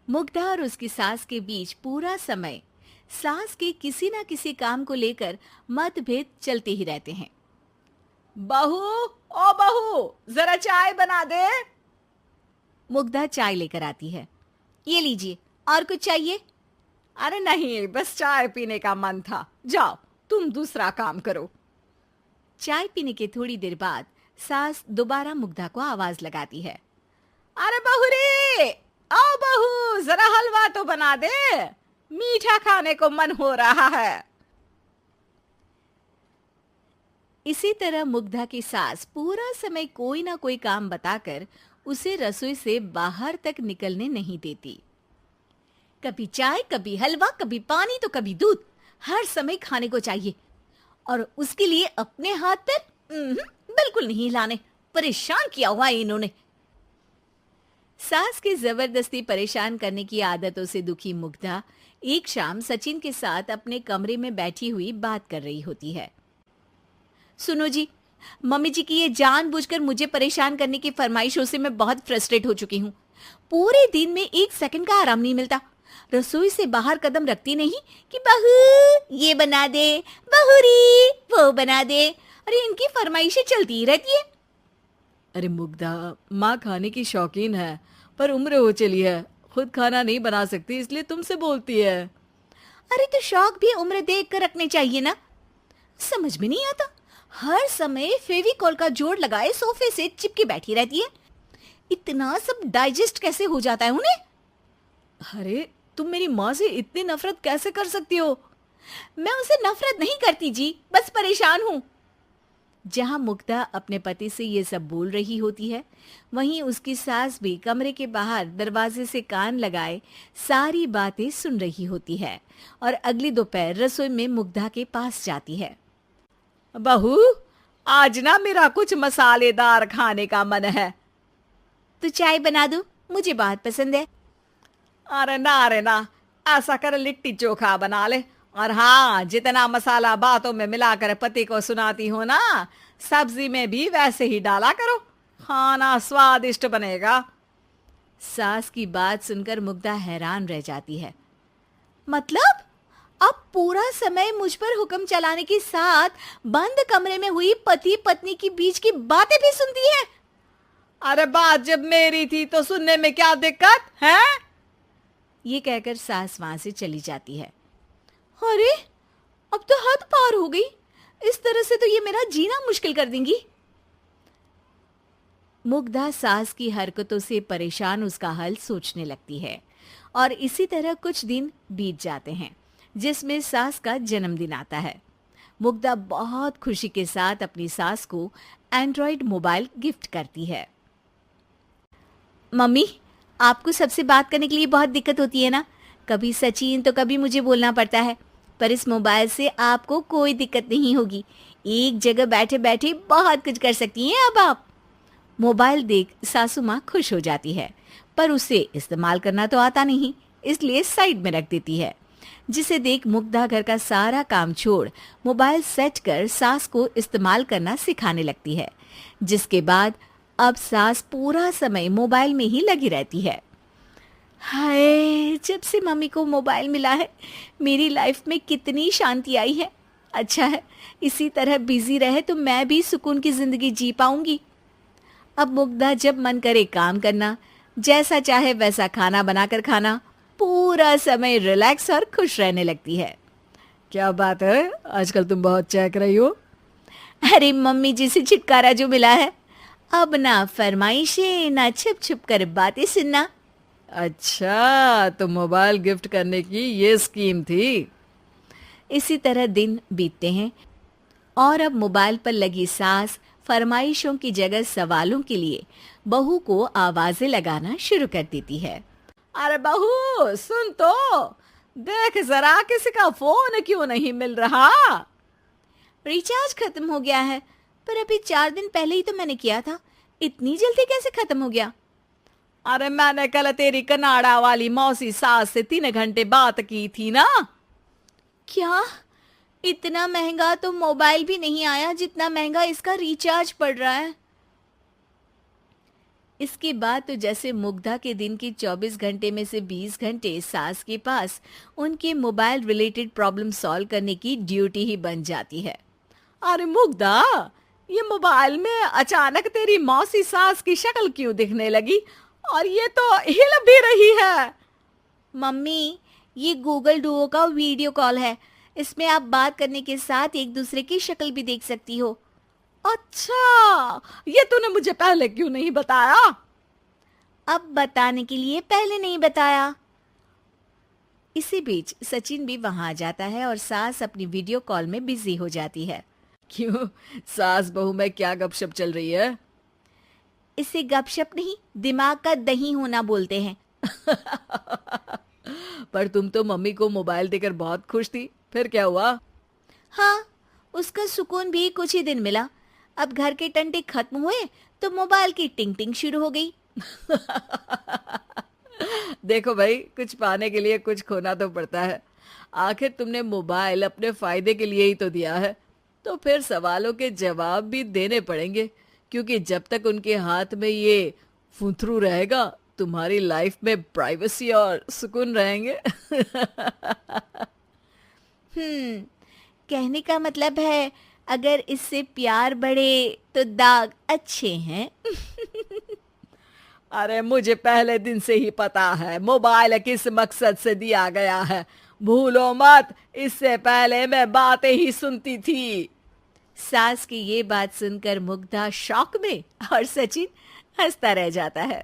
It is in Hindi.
मुग्धा और उसकी सास के बीच पूरा समय सास के किसी ना किसी काम को लेकर मतभेद चलते ही रहते हैं। बहू, ओ बहू, जरा चाय बना दे। मुग्धा चाय लेकर आती है। ये लीजिए, और कुछ चाहिए? अरे नहीं, बस चाय पीने का मन था। जाओ, तुम दूसरा काम करो। चाय पीने के थोड़ी देर बाद सास दोबारा मुग्धा को आवाज लगाती है। अरे बहू रे, आओ बहू, जरा हलवा तो बना दे, मीठा खाने को मन हो रहा है। इसी तरह मुग्धा की सास पूरा समय कोई ना कोई काम बताकर उसे रसोई से बाहर तक निकलने नहीं देती। कभी चाय, कभी हलवा, कभी पानी तो कभी दूध, हर समय खाने को चाहिए। और उसके लिए अपने हाथ पैर बिल्कुल नहीं हिलाने। परेशान किया हुआ है इन्होंने। सास की जबरदस्ती परेशान करने की आदतों से दुखी मुग्धा एक शाम सचिन के साथ अपने कमरे में बैठी हुई बात कर रही होती है। सुनो जी, मम्मी जी की ये जानबूझकर मुझे परेशान करने की फरमाइशों से मैं बहुत फ्रस्ट्रेट हो चुकी हूँ। पूरे दिन में एक सेकंड का आराम नहीं मिलता। रसोई से बाहर कदम रखती नहीं कि बहू ये बना दे, बहुरी वो बना दे। अरे इनकी फरमाइशें चलती ही रहती है। अरे मुग्धा, माँ खाने की शौकीन है, पर उम्र हो चली है, खुद खाना नहीं बना सकती, इसलिए तुमसे बोलती है। अरे तो शौक भी उम्र देख कर रखने चाहिए ना। समझ में नहीं आता, हर समय फेविकॉल का जोड़ लगाए सोफे से चिपकी बैठी रहती है। इतना सब डाइजेस्ट कैसे हो जाता है उन्हें? अरे तुम मेरी माँ से इतनी नफरत कैसे कर सकती हो? मैं उनसे नफरत नहीं करती जी, बस परेशान हूँ। जहां मुग्धा अपने पति से ये सब बोल रही होती है, वहीं उसकी सास भी कमरे के बाहर दरवाजे से कान लगाए सारी बातें सुन रही होती है और अगली दोपहर रसोई में मुग्धा के पास जाती है। बहू, आज ना मेरा कुछ मसालेदार खाने का मन है। तो चाय बना दो, मुझे बहुत पसंद है। अरे ना, ऐसा कर लिट्टी चोखा बना ले। और हाँ, जितना मसाला बातों में मिलाकर पति को सुनाती हो ना, सब्जी में भी वैसे ही डाला करो, खाना स्वादिष्ट बनेगा। सास की बात सुनकर मुग्धा हैरान रह जाती है। मतलब अब पूरा समय मुझ पर हुक्म चलाने के साथ बंद कमरे में हुई पति पत्नी की बीच की बातें भी सुनती है? अरे बात जब मेरी थी तो सुनने में क्या दिक्कत है? ये कहकर सास वहां से चली जाती है। अरे अब तो हद पार हो गई। इस तरह से तो ये मेरा जीना मुश्किल कर देंगी। मुग्धा सास की हरकतों से परेशान उसका हल सोचने लगती है और इसी तरह कुछ दिन बीत जाते हैं, जिसमें सास का जन्मदिन आता है। मुग्धा बहुत खुशी के साथ अपनी सास को एंड्रॉयड मोबाइल गिफ्ट करती है। मम्मी, आपको सबसे बात करने के लिए बहुत दिक्कत होती है ना? कभी सचिन तो कभी मुझे बोलना पड़ता है, पर इस मोबाइल से आपको कोई दिक्कत नहीं होगी। एक जगह बैठे बैठे बहुत कुछ कर सकती हैं अब आप। मोबाइल देख सासू माँ खुश हो जाती है, पर उसे इस्तेमाल करना तो आता नहीं, इसलिए साइड में रख देती है। जिसे देख मुग्धा घर का सारा काम छोड़ मोबाइल सेट कर सास को इस्तेमाल करना सिखाने लगती है, जिसके बाद अब सास पूरा समय मोबाइल में ही लगी रहती है। हाय, जब से मम्मी को मोबाइल मिला है मेरी लाइफ में कितनी शांति आई है। अच्छा है, इसी तरह बिजी रहे तो मैं भी सुकून की जिंदगी जी पाऊंगी। अब मुग्धा जब मन करे काम करना, जैसा चाहे वैसा खाना बनाकर खाना, पूरा समय रिलैक्स और खुश रहने लगती है। क्या बात है, आजकल तुम बहुत चहक रही हो। अरे मम्मी जी से छुटकारा जो मिला है, अब ना फरमाइशें ना छुप छुप कर बातें सुनना। अच्छा, तो मोबाइल गिफ्ट करने की ये स्कीम थी। इसी तरह दिन बीतते हैं और अब मोबाइल पर लगी सास फरमाइशों की जगह सवालों के लिए बहू को आवाजें लगाना शुरू कर देती है। अरे बहू सुन तो, देख जरा किसी का फोन क्यों नहीं मिल रहा? रिचार्ज खत्म हो गया है, पर अभी 4 दिन पहले ही तो मैंने किया था। इतनी जल्दी कैसे खत्म हो गया? अरे मैंने कल तेरी कनाडा वाली मौसी सास से 3 घंटे बात की थी ना। क्या? इतना महंगा तो मोबाइल भी नहीं आया जितना महंगा इसका रिचार्ज पड़ रहा है। इसके बाद तो जैसे मुग्धा के दिन के 24 घंटे में से 20 घंटे सास के पास उनके मोबाइल रिलेटेड प्रॉब्लम सॉल्व करने की ड्यूटी ही बन जाती है। अरे मुग्धा, ये मोबाइल में अचानक तेरी मौसी सास की शक्ल क्यों दिखने लगी? और ये तो हिल भी रही है। मम्मी, ये गूगल डुओ का वीडियो कॉल है। इसमें आप बात करने के साथ एक दूसरे की शक्ल भी देख सकती हो। अच्छा, ये तूने मुझे पहले क्यों नहीं बताया? अब बताने के लिए पहले नहीं बताया। इसी बीच सचिन भी वहां आ जाता है और सास अपनी वीडियो कॉल में बिजी हो जाती है। क्यों, सास बहू में क्या गपशप चल रही है? इसे गपशप नहीं, दिमाग का दही होना बोलते हैं। पर तुम तो मम्मी को मोबाइल देकर बहुत खुश थी, फिर क्या हुआ? हाँ, उसका सुकून भी कुछ ही दिन मिला। अब घर के टंटे खत्म हुए तो मोबाइल की टिंग टिंग शुरू हो गई। देखो भाई, कुछ पाने के लिए कुछ खोना तो पड़ता है। आखिर तुमने मोबाइल अपने फायदे के लिए ही तो दिया है, तो फिर सवालों के जवाब भी देने पड़ेंगे, क्योंकि जब तक उनके हाथ में ये फुंथरू रहेगा, तुम्हारी लाइफ में प्राइवेसी और सुकून रहेंगे। कहने का मतलब है अगर इससे प्यार बढ़े तो दाग अच्छे हैं। अरे मुझे पहले दिन से ही पता है मोबाइल किस मकसद से दिया गया है। भूलो मत, इससे पहले मैं बातें ही सुनती थी। सास की ये बात सुनकर मुग्धा शॉक में और सचिन हंसता रह जाता है।